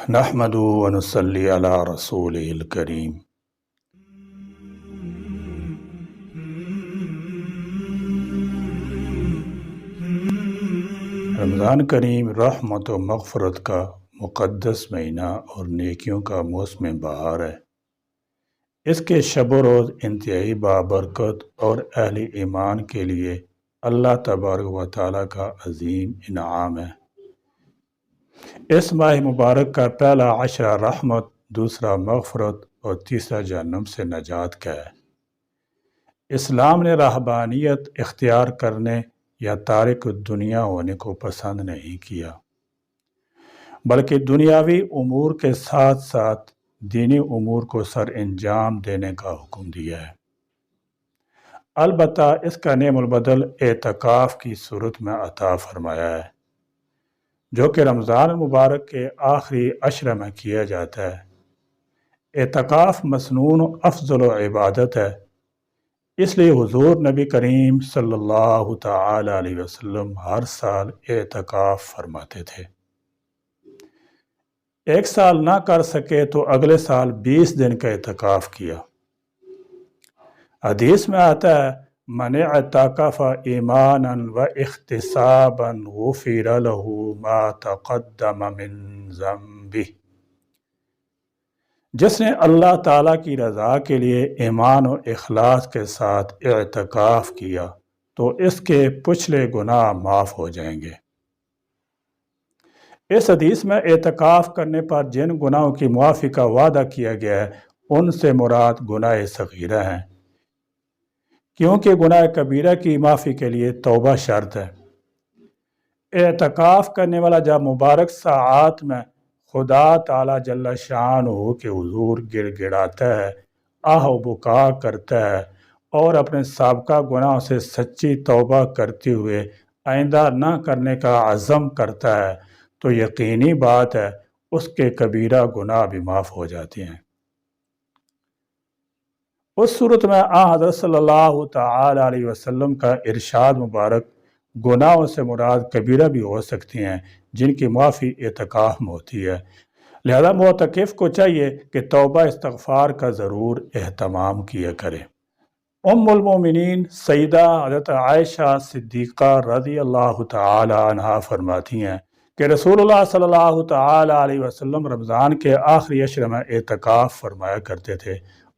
نحمدہ و نصلی علی رسولہ الکریم۔ رمضان کریم رحمت و مغفرت کا مقدس مہینہ اور نیکیوں کا موسم بہار ہے۔ اس کے شب و روز انتہائی بابرکت اور اہل ایمان کے لیے اللہ تبارک و تعالیٰ کا عظیم انعام ہے۔ اس ماہ مبارک کا پہلا عشرہ رحمت، دوسرا مغفرت اور تیسرا جہنم سے نجات کا ہے۔ اسلام نے رہبانیت اختیار کرنے یا تارک دنیا ہونے کو پسند نہیں کیا، بلکہ دنیاوی امور کے ساتھ ساتھ دینی امور کو سر انجام دینے کا حکم دیا ہے۔ البتہ اس کا نعم البدل اعتکاف کی صورت میں عطا فرمایا ہے، جو کہ رمضان المبارک کے آخری عشرہ میں کیا جاتا ہے۔ اعتکاف مسنون و افضل و عبادت ہے، اس لیے حضور نبی کریم صلی اللہ تعالی علیہ وسلم ہر سال اعتکاف فرماتے تھے۔ ایک سال نہ کر سکے تو اگلے سال 20 دن کا اعتکاف کیا۔ حدیث میں آتا ہے، من اعتکف ایمانا و احتسابا غفر له ما تقدم من ذنبہ۔ جس نے اللہ تعالیٰ کی رضا کے لیے ایمان و اخلاص کے ساتھ اعتکاف کیا تو اس کے پچھلے گناہ معاف ہو جائیں گے۔ اس حدیث میں اعتکاف کرنے پر جن گناہوں کی معافی کا وعدہ کیا گیا ہے ان سے مراد گناہ صغیرہ ہیں، کیونکہ گناہ کبیرہ کی معافی کے لیے توبہ شرط ہے۔ اعتکاف کرنے والا جب مبارک ساعات میں خدا تعالیٰ جل شانہ کے حضور گڑ گڑاتا ہے، آہ و بکا کرتا ہے اور اپنے سابقہ گناہوں سے سچی توبہ کرتے ہوئے آئندہ نہ کرنے کا عزم کرتا ہے تو یقینی بات ہے اس کے کبیرہ گناہ بھی معاف ہو جاتے ہیں۔ اس صورت میں حضرت صلی اللہ تعالی علیہ وسلم کا ارشاد مبارک، گناہوں سے مراد کبیرہ بھی ہو سکتی ہیں جن کی معافی اعتکاف میں ہوتی ہے، لہذا معتکف کو چاہیے کہ توبہ استغفار کا ضرور اہتمام کیا کرے۔ ام المومنین سیدہ حضرت عائشہ صدیقہ رضی اللہ تعالی عنہا فرماتی ہیں کہ رسول اللہ صلی اللہ تعالی علیہ وسلم رمضان کے آخری عشرے میں اعتکاف فرمایا کرتے تھے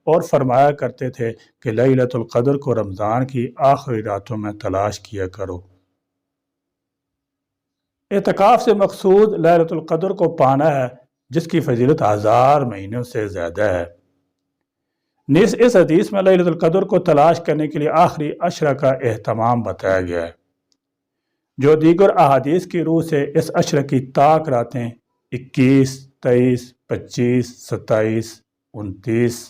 اور فرمایا کرتے تھے کہ لیلۃ القدر کو رمضان کی آخری راتوں میں تلاش کیا کرو۔ اعتکاف سے مقصود لیلۃ القدر کو پانا ہے، جس کی فضیلت 1000 مہینوں سے زیادہ ہے۔ نیز اس حدیث میں لیلۃ القدر کو تلاش کرنے کے لیے آخری عشرہ کا اہتمام بتایا گیا ہے، جو دیگر احادیث کی روح سے اس عشرہ کی طاق راتیں 21، 23، 25، 27، 29۔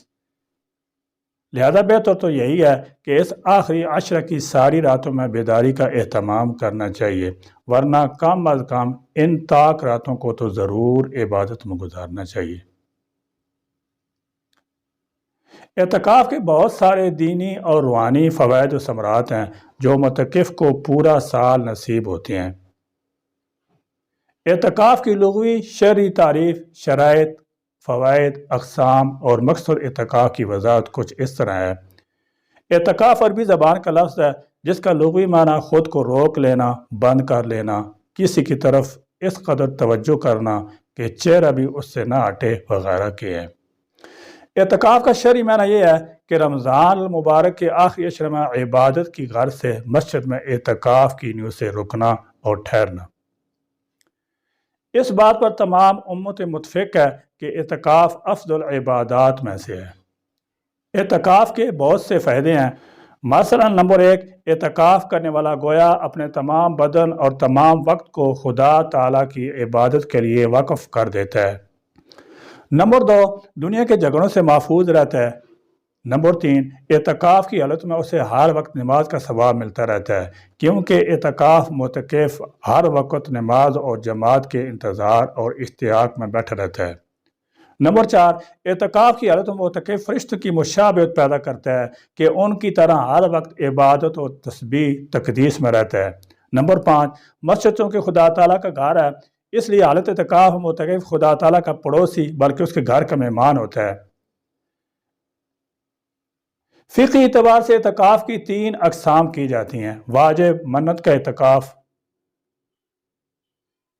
لہذا بہتر تو یہی ہے کہ اس آخری عشرہ کی ساری راتوں میں بیداری کا اہتمام کرنا چاہیے، ورنہ کم از کم ان طاق راتوں کو تو ضرور عبادت میں گزارنا چاہیے۔ اعتکاف کے بہت سارے دینی اور روحانی فوائد و ثمرات ہیں جو معتکف کو پورا سال نصیب ہوتے ہیں۔ اعتکاف کی لغوی شرعی تعریف، شرائط، فوائد، اقسام اور مقصد اعتکاف کی وضاحت کچھ اس طرح ہے۔ اعتکاف عربی زبان کا لفظ ہے جس کا لغوی معنی خود کو روک لینا، بند کر لینا، کسی کی طرف اس قدر توجہ کرنا کہ چہرہ بھی اس سے نہ ہٹے وغیرہ کے ہیں۔ اعتکاف کا شرعی معنی یہ ہے کہ رمضان المبارک کے آخری عشرے میں عبادت کی غرض سے مسجد میں اعتکاف کی نیت سے رکنا اور ٹھہرنا۔ اس بات پر تمام امت متفق ہے کہ اعتکاف افضل عبادات میں سے ہے۔ اعتکاف کے بہت سے فائدے ہیں۔ مثلا نمبر 1، اعتکاف کرنے والا گویا اپنے تمام بدن اور تمام وقت کو خدا تعالیٰ کی عبادت کے لیے وقف کر دیتا ہے۔ نمبر 2، دنیا کے جھگڑوں سے محفوظ رہتا ہے۔ نمبر 3، اعتکاف کی حالت میں اسے ہر وقت نماز کا ثواب ملتا رہتا ہے، کیونکہ اعتکاف معتکف ہر وقت نماز اور جماعت کے انتظار اور اشتیاق میں بیٹھا رہتا ہے۔ نمبر 4، اعتکاف کی حالت میں معتکف فرشتوں کی مشابہت پیدا کرتا ہے کہ ان کی طرح ہر وقت عبادت و تسبیح تقدیس میں رہتا ہے۔ نمبر 5، مسجد چونکہ خدا تعالیٰ کا گھر ہے، اس لیے حالت اعتکاف معتکف خدا تعالیٰ کا پڑوسی بلکہ اس کے گھر کا مہمان ہوتا ہے۔ فقہی اعتبار سے اعتکاف کی 3 اقسام کی جاتی ہیں: واجب، منت کا اعتکاف،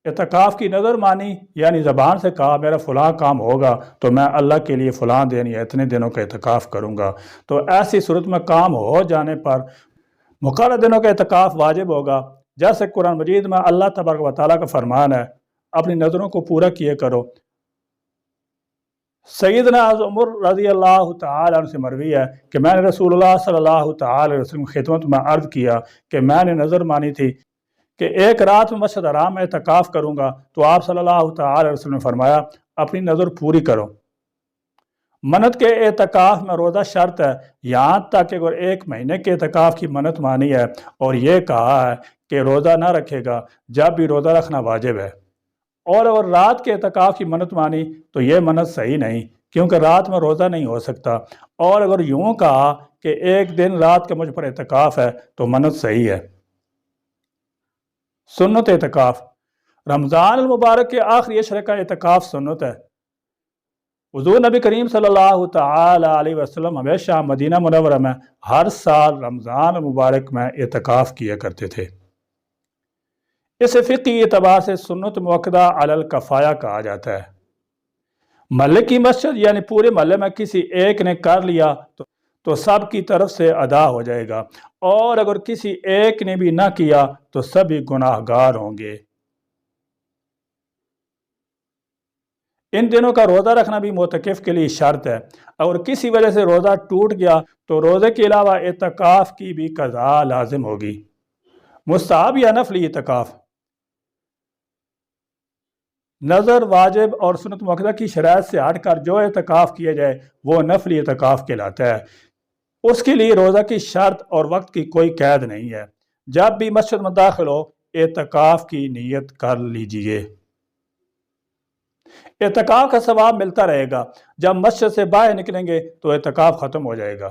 اعتکاف کی نظر مانی یعنی زبان سے کہا میرا فلاں کام ہوگا تو میں اللہ کے لیے فلاں دن یا اتنے دنوں کا اعتکاف کروں گا، تو ایسی صورت میں کام ہو جانے پر مقررہ دنوں کا اعتکاف واجب ہوگا۔ جیسے قرآن مجید میں اللہ تبارک و تعالیٰ کا فرمان ہے اپنی نظروں کو پورا کیے کرو۔ سیدنا عمر رضی اللہ تعالی عنہ سے مروی ہے کہ میں نے رسول اللہ صلی اللہ تعالی علیہ وسلم کی خدمت میں عرض کیا کہ میں نے نظر مانی تھی کہ ایک رات میں مسجد حرام میں اعتکاف کروں گا، تو آپ صلی اللہ تعالی علیہ وسلم نے فرمایا اپنی نظر پوری کرو۔ منت کے اعتکاف میں روزہ شرط ہے، یہاں تک کہ اگر 1 مہینے کے اعتکاف کی منت مانی ہے اور یہ کہا ہے کہ روزہ نہ رکھے گا، جب بھی روزہ رکھنا واجب ہے۔ اور اگر رات کے اعتکاف کی منت مانی تو یہ منت صحیح نہیں، کیونکہ رات میں روزہ نہیں ہو سکتا۔ اور اگر یوں کہا کہ 1 دن رات کا مجھ پر اعتکاف ہے تو منت صحیح ہے۔ سنت اعتکاف: رمضان المبارک کے آخری عشرے کا اعتکاف سنت ہے۔ حضور نبی کریم صلی اللہ تعالی علیہ وسلم ہمیشہ مدینہ منورہ میں ہر سال رمضان المبارک میں اعتکاف کیا کرتے تھے۔ اسے فقہی اعتبار سے سنت مؤکدہ علی الکفایہ کہا جاتا ہے۔ محلے کی مسجد یعنی پورے محلے میں کسی ایک نے کر لیا تو سب کی طرف سے ادا ہو جائے گا، اور اگر کسی ایک نے بھی نہ کیا تو سبھی گناہ گار ہوں گے۔ ان دنوں کا روزہ رکھنا بھی معتکف کے لیے شرط ہے۔ اگر کسی وجہ سے روزہ ٹوٹ گیا تو روزے کے علاوہ اعتکاف کی بھی قضا لازم ہوگی۔ مستحب یا نفلی اعتکاف: نظر، واجب اور سنت مؤکدہ کی شرائط سے ہٹ کر جو اعتکاف کیا جائے وہ نفلی اعتکاف کہلاتا ہے۔ اس کے لیے روزہ کی شرط اور وقت کی کوئی قید نہیں ہے۔ جب بھی مسجد میں داخل ہو اعتکاف کی نیت کر لیجئے۔ اعتکاف کا ثواب ملتا رہے گا، جب مسجد سے باہر نکلیں گے تو اعتکاف ختم ہو جائے گا۔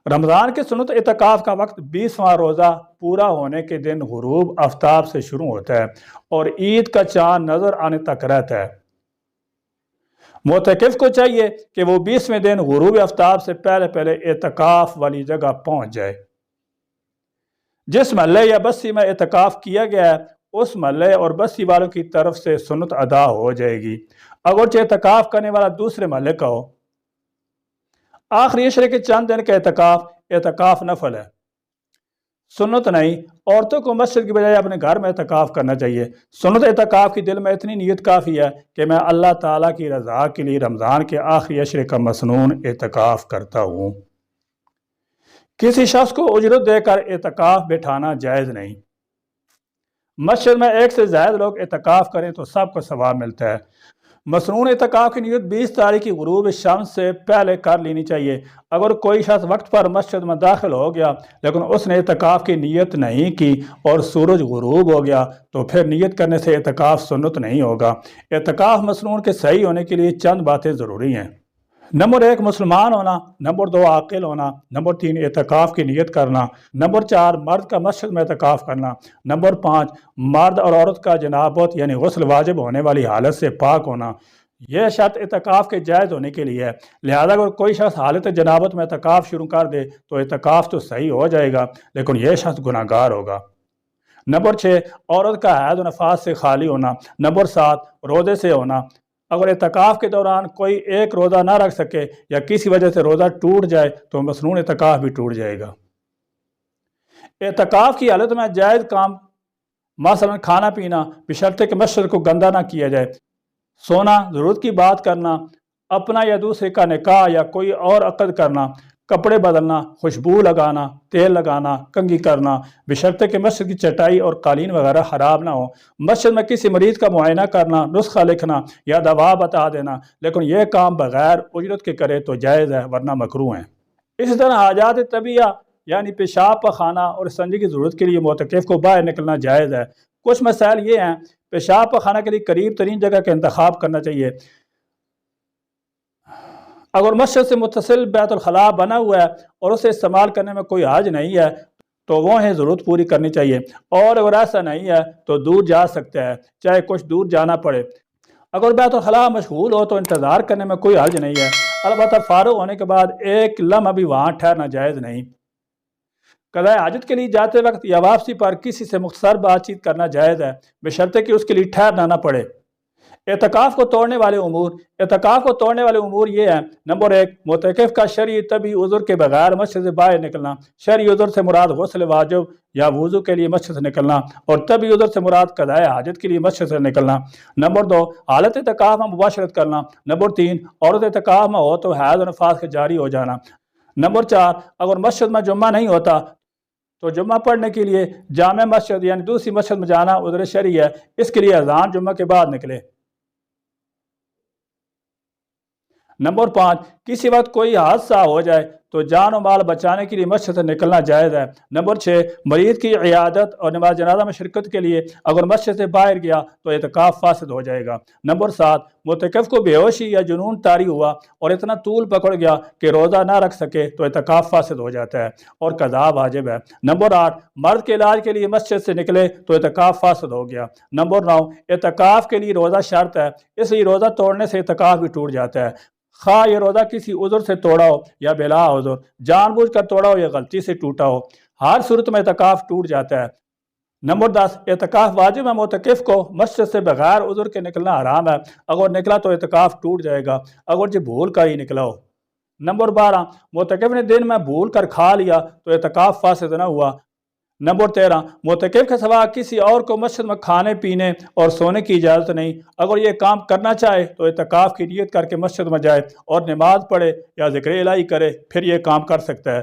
رمضان کے سنت اعتکاف کا وقت 20واں روزہ پورا ہونے کے دن غروب آفتاب سے شروع ہوتا ہے اور عید کا چاند نظر آنے تک رہتا ہے۔ معتکف کو چاہیے کہ وہ 20ویں دن غروب آفتاب سے پہلے اعتکاف والی جگہ پہنچ جائے۔ جس محلے یا بستی میں اعتکاف کیا گیا ہے اس محلے اور بستی والوں کی طرف سے سنت ادا ہو جائے گی، اگرچہ اعتکاف کرنے والا دوسرے محلے کا ہو۔ آخری عشرے کے چند دن کا اعتکاف نفل ہے، سنت نہیں۔ عورتوں کو مسجد کی بجائے اپنے گھر میں اعتکاف کرنا چاہیے۔ سنت اعتکاف کی دل میں اتنی نیت کافی ہے کہ میں اللہ تعالیٰ کی رضا کے لیے رمضان کے آخری عشرے کا مسنون اعتکاف کرتا ہوں۔ کسی شخص کو اجرت دے کر اعتکاف بٹھانا جائز نہیں۔ مسجد میں 1 سے زائد لوگ اعتکاف کریں تو سب کو ثواب ملتا ہے۔ مسنون اعتکاف کی نیت 20 تاریخ کی غروب شمس سے پہلے کر لینی چاہیے۔ اگر کوئی شخص وقت پر مسجد میں داخل ہو گیا لیکن اس نے اعتکاف کی نیت نہیں کی اور سورج غروب ہو گیا تو پھر نیت کرنے سے اعتکاف سنت نہیں ہوگا۔ اعتکاف مسنون کے صحیح ہونے کے لیے چند باتیں ضروری ہیں۔ نمبر 1 مسلمان ہونا، نمبر 2 عاقل ہونا، نمبر 3 اعتکاف کی نیت کرنا، نمبر 4 مرد کا مسجد میں اعتکاف کرنا، نمبر 5 مرد اور عورت کا جنابت یعنی غسل واجب ہونے والی حالت سے پاک ہونا۔ یہ شرط اعتکاف کے جائز ہونے کے لیے ہے، لہذا اگر کوئی شخص حالت جنابت میں اعتکاف شروع کر دے تو اعتکاف تو صحیح ہو جائے گا لیکن یہ شخص گناہ گار ہوگا۔ نمبر 6 عورت کا حیض و نفاس سے خالی ہونا۔ نمبر 7 روزے سے ہونا۔ اگر اعتکاف کے دوران کوئی ایک روزہ نہ رکھ سکے یا کسی وجہ سے روزہ ٹوٹ جائے تو مسنون اعتکاف بھی ٹوٹ جائے گا۔ اعتکاف کی حالت میں جائز کام مثلا کھانا پینا بشرطے کہ مسجد کو گندا نہ کیا جائے، سونا، ضرورت کی بات کرنا، اپنا یا دوسرے کا نکاح یا کوئی اور عقد کرنا، کپڑے بدلنا، خوشبو لگانا، تیل لگانا، کنگھی کرنا بشرطے کہ مسجد کی چٹائی اور قالین وغیرہ خراب نہ ہو، مسجد میں کسی مریض کا معائنہ کرنا، نسخہ لکھنا یا دوا بتا دینا، لیکن یہ کام بغیر اجرت کے کرے تو جائز ہے ورنہ مکروہ ہیں۔ اسی طرح حاجات طبیعہ یعنی پیشاب پخانہ اور استنجے کی ضرورت کے لیے معتکف کو باہر نکلنا جائز ہے۔ کچھ مسائل یہ ہیں: پیشاب پخانہ کے لیے قریب ترین جگہ کا انتخاب کرنا چاہیے۔ اگر مسجد سے متصل بیت الخلاء بنا ہوا ہے اور اسے استعمال کرنے میں کوئی حرج نہیں ہے تو وہ ہے ضرورت پوری کرنی چاہیے، اور اگر ایسا نہیں ہے تو دور جا سکتا ہے، چاہے کچھ دور جانا پڑے۔ اگر بیت الخلاء مشغول ہو تو انتظار کرنے میں کوئی حرج نہیں ہے، البتہ فارغ ہونے کے بعد ایک لمحہ بھی وہاں ٹھہرنا جائز نہیں۔ قضاء حاجت کے لیے جاتے وقت یا واپسی پر کسی سے مختصر بات چیت کرنا جائز ہے، بشرطے کہ اس کے لیے ٹھہرنا نہ پڑے۔ اعتکاف کو توڑنے والے امور یہ ہیں: نمبر 1، معتکف کا شرعی طبی عذر کے بغیر مسجد سے باہر نکلنا۔ شرعی عذر سے مراد غسل واجب یا وضو کے لیے مسجد سے نکلنا، اور طبی عذر سے مراد قضاء حاجت کے لیے مسجد سے نکلنا۔ نمبر 2، حالت اعتکاف میں مباشرت کرنا۔ نمبر 3، عورت اعتکاف میں ہو تو حیض و نفاس کے جاری ہو جانا۔ نمبر 4، اگر مسجد میں جمعہ نہیں ہوتا تو جمعہ پڑھنے کے لیے جامع مسجد یعنی دوسری مسجد میں جانا عذر شرعی ہے، اس کے لیے اذان جمعہ کے بعد نکلے۔ نمبر 5، کسی وقت کوئی حادثہ ہو جائے تو جان و مال بچانے کے لیے مسجد سے نکلنا جائز ہے۔ نمبر 6، مریض کی عیادت اور نماز جنازہ میں شرکت کے لیے اگر مسجد سے باہر گیا تو اعتکاف فاسد ہو جائے گا۔ نمبر 7، معتکف کو بے ہوشی یا جنون طاری ہوا اور اتنا طول پکڑ گیا کہ روزہ نہ رکھ سکے تو اعتکاف فاسد ہو جاتا ہے اور قضا واجب ہے۔ نمبر 8، مرض کے علاج کے لیے مسجد سے نکلے تو اعتکاف فاسد ہو گیا۔ نمبر 9، اعتکاف کے لیے روزہ شرط ہے، اس لیے روزہ توڑنے سے اعتکاف بھی ٹوٹ جاتا ہے، خواہ یہ روزہ کسی عذر سے توڑا ہو یا بلا عذر، جان بوجھ کر توڑا ہو یا غلطی سے ٹوٹا ہو، ہر صورت میں اعتکاف ٹوٹ جاتا ہے۔ نمبر 10، اعتکاف واجب ہے، معتکف کو مسجد سے بغیر عذر کے نکلنا حرام ہے، اگر نکلا تو اعتکاف ٹوٹ جائے گا اگر جو بھول کر ہی نکلا ہو۔ نمبر 12، معتکف نے دن میں بھول کر کھا لیا تو اعتکاف فاسد نہ ہوا۔ نمبر 13، معتکف کے سوا کسی اور کو مسجد میں کھانے پینے اور سونے کی اجازت نہیں، اگر یہ کام کرنا چاہے تو اعتکاف کی نیت کر کے مسجد میں جائے اور نماز پڑھے یا ذکر الہی کرے، پھر یہ کام کر سکتا ہے۔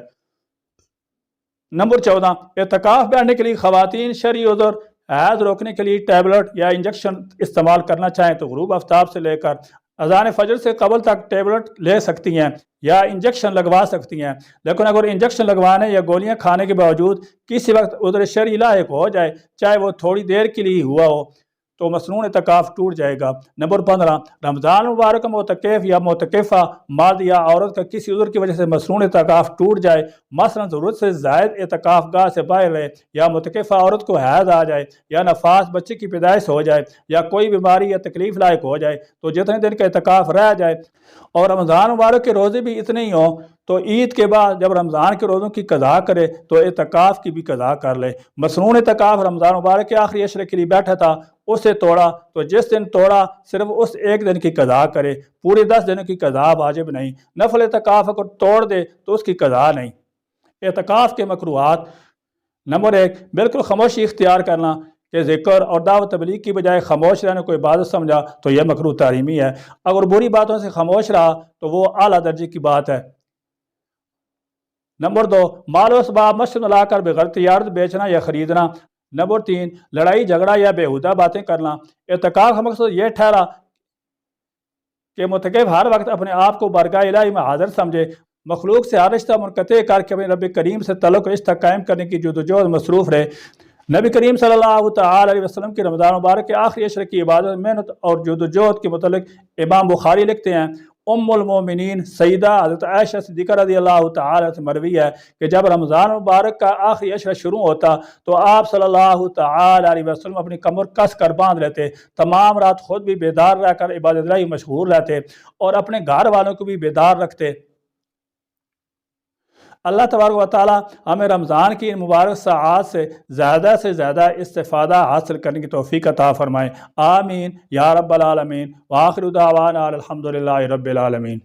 نمبر 14، اعتکاف بیٹھنے کے لیے خواتین شرعی عذر حیض روکنے کے لیے ٹیبلٹ یا انجیکشن استعمال کرنا چاہیں تو غروب آفتاب سے لے کر اذان فجر سے قبل تک ٹیبلٹ لے سکتی ہیں یا انجیکشن لگوا سکتی ہیں، لیکن اگر انجیکشن لگوانے یا گولیاں کھانے کے باوجود کسی وقت عذر شرعی لاحق ہو جائے، چاہے وہ تھوڑی دیر کے لیے ہوا ہو، تو مسنون اعتکاف ٹوٹ جائے گا۔ نمبر 15، رمضان مبارک میں معتکف یا معتکفہ مرد یا عورت کا کسی عذر کی وجہ سے مسنون اعتکاف ٹوٹ جائے، مثلا ضرورت سے زائد اعتکاف گاہ سے باہر رہے، یا معتکفہ عورت کو حیض آ جائے، یا نفاس بچے کی پیدائش ہو جائے، یا کوئی بیماری یا تکلیف لاحق ہو جائے، تو جتنے دن کا اعتکاف رہ جائے اور رمضان مبارک کے روزے بھی اتنے ہی ہوں تو عید کے بعد جب رمضان کے روزوں کی قضا کرے تو اعتکاف کی بھی قضا کر لے۔ مسنون اعتکاف رمضان مبارک کے آخری عشرے کے لیے بیٹھا تھا، اسے توڑا تو جس دن توڑا صرف اس ایک دن کی قضا کرے، پورے 10 دنوں کی قضا واجب نہیں۔ نفل اعتکاف اگر توڑ دے تو اس کی قضا نہیں۔ اعتکاف کے مکروہات: نمبر 1، بالکل خاموشی اختیار کرنا، کہ ذکر اور دعوت تبلیغ کی بجائے خاموش رہنے کو عبادت سمجھا تو یہ مکروہ تحریمی ہے، اگر بری باتوں سے خاموش رہا تو وہ اعلیٰ درجے کی بات ہے۔ نمبر 2، مال و اسباب مسجد میں لا کر بغیر تجارت بیچنا یا خریدنا۔ نمبر 3، لڑائی جھگڑا یا بیہودہ باتیں کرنا۔ اعتکاف کا مقصد یہ ٹھہرا کہ معتکف ہر وقت اپنے آپ کو بارگاہ الہی میں حاضر سمجھے، مخلوق سے ہر رشتہ منقطع کر کے اپنے رب کریم سے تعلق رشتہ قائم کرنے کی جدوجہد مصروف رہے۔ نبی کریم صلی اللہ تعالی علیہ وسلم کی رمضان مبارک کے آخری عشرے کی عبادت، محنت اور جدوجہد کے متعلق امام بخاری لکھتے ہیں، ام المومنین سیدہ حضرت عائشہ صدیقہ رضی اللہ تعالی سے مروی ہے کہ جب رمضان مبارک کا آخری عشرہ شروع ہوتا تو آپ صلی اللہ تعالی علیہ وسلم اپنی کمر کس کر باندھ لیتے، تمام رات خود بھی بیدار رہ کر عبادت الہی مشغول رہتے اور اپنے گھر والوں کو بھی بیدار رکھتے۔ اللہ تبارک و تعالی ہمیں رمضان کی ان مبارک ساعات سے زیادہ استفادہ حاصل کرنے کی توفیق عطا فرمائے، آمین یا رب العالمین، وآخر دعوانا الحمدللہ رب العالمین۔